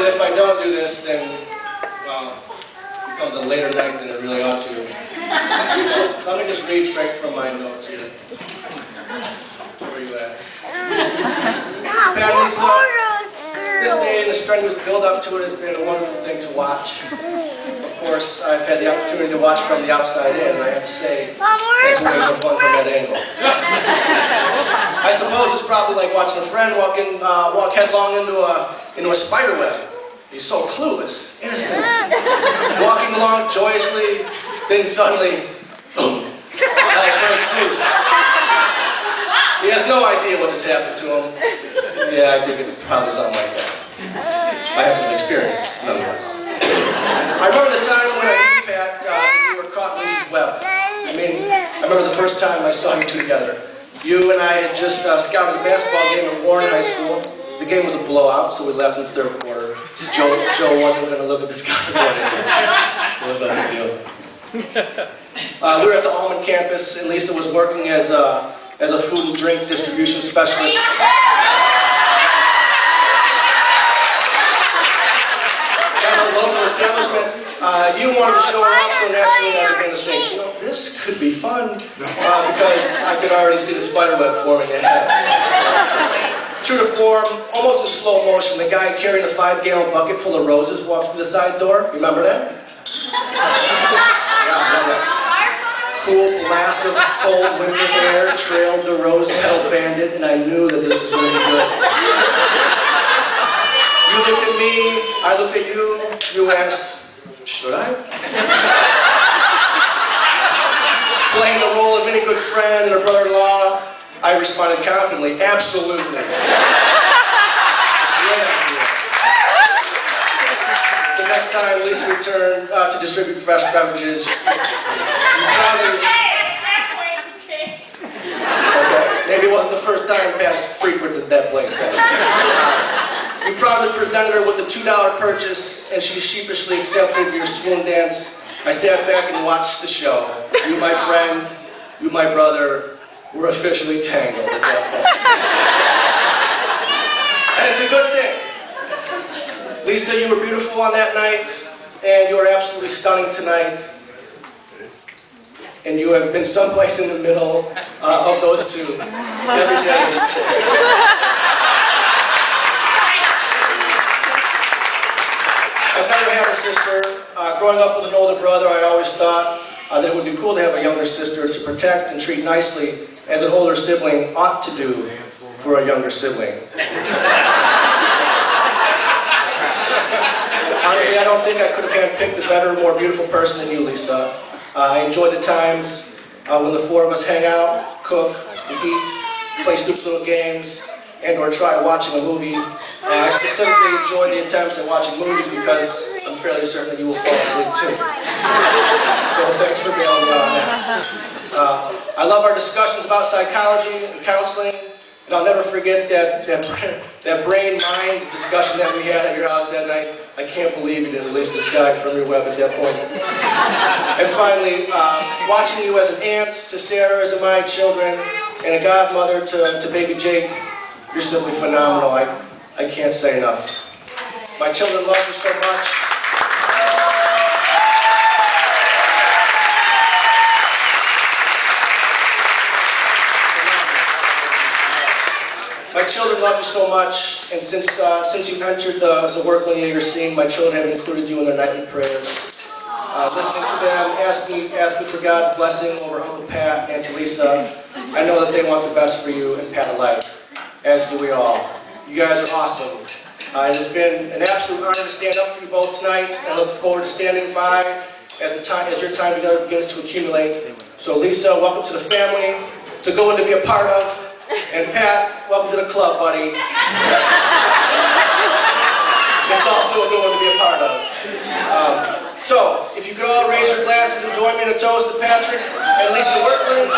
that if I don't do this, then, well, it becomes a later night than it really ought to. So let me just read straight from my notes here. Where are you at? Pat, Lisa, this day and the strenuous build-up to it has been a wonderful thing to watch. Of course, I've had the opportunity to watch from the outside in, and I have to say, it's way more fun from that angle. I suppose it's probably like watching a friend walk headlong into a spider web. He's so clueless, innocent, walking along joyously, then suddenly, boom, hell breaks loose. He has no idea what just happened to him. Yeah, I think it's probably something like that. I have some experience, nonetheless. I remember the time when I knew Pat, you were caught in Lisa's web. I remember the first time I saw you two together. You and I had just scouted a basketball game at Warren High School. The game was a blowout, so we left in the third quarter. Joe wasn't going to look at the scoreboard anymore. No big deal. We were at the Almond campus, and Lisa was working as a food and drink distribution specialist. At a local establishment. You wanted to show her off, so naturally I began to think, you know, this could be fun, because I could already see the spiderweb forming ahead. True to form, almost in slow motion, the guy carrying a 5-gallon bucket full of roses walked through the side door. Remember that? Cool blast of cold winter air trailed the rose-petal bandit, and I knew that this was going to be good. You looked at me, I looked at you, you asked, should I? Playing the role of any good friend and a brother-in-law, I responded confidently, absolutely. Yeah. The next time Lisa returned to distribute fresh beverages, maybe it wasn't the first time Pat frequented that place. You proudly presented her with a $2 purchase, and she sheepishly accepted your swoon dance. I sat back and watched the show. You, my friend, you, my brother, were officially tangled at that point. And it's a good thing. Lisa, you were beautiful on that night, and you are absolutely stunning tonight. And you have been someplace in the middle of those two every day. I've never had a sister. Growing up with an older brother, I always thought that it would be cool to have a younger sister to protect and treat nicely, as an older sibling ought to do for a younger sibling. Honestly, I don't think I could have handpicked a better, more beautiful person than you, Lisa. I enjoy the times when the four of us hang out, cook, eat, play stupid little games, and/or try watching a movie. I specifically enjoy the attempts at watching movies because I'm fairly certain that you will fall asleep too. So thanks for bailing me on that. I love our discussions about psychology and counseling, and I'll never forget that brain-mind discussion that we had at your house that night. I can't believe you didn't release this guy from your web at that point. And finally, watching you as an aunt to Sarah, as my children, and a godmother to baby Jake, you're simply phenomenal. I can't say enough. My children love you so much. My children love you so much, and since you've entered the work lineager scene, my children have included you in their nightly prayers. Listening to them, asking for God's blessing over Uncle Pat and Auntie Lisa, I know that they want the best for you and Pat alike, as do we all. You guys are awesome. It has been an absolute honor to stand up for you both tonight, and I look forward to standing by as your time together begins to accumulate. So Lisa, welcome to the family. It's a good one to be a part of. And Pat, welcome to the club, buddy. It's also a good one to be a part of. So, if you could all raise your glasses and join me in a toast to Patrick and Lisa Workman.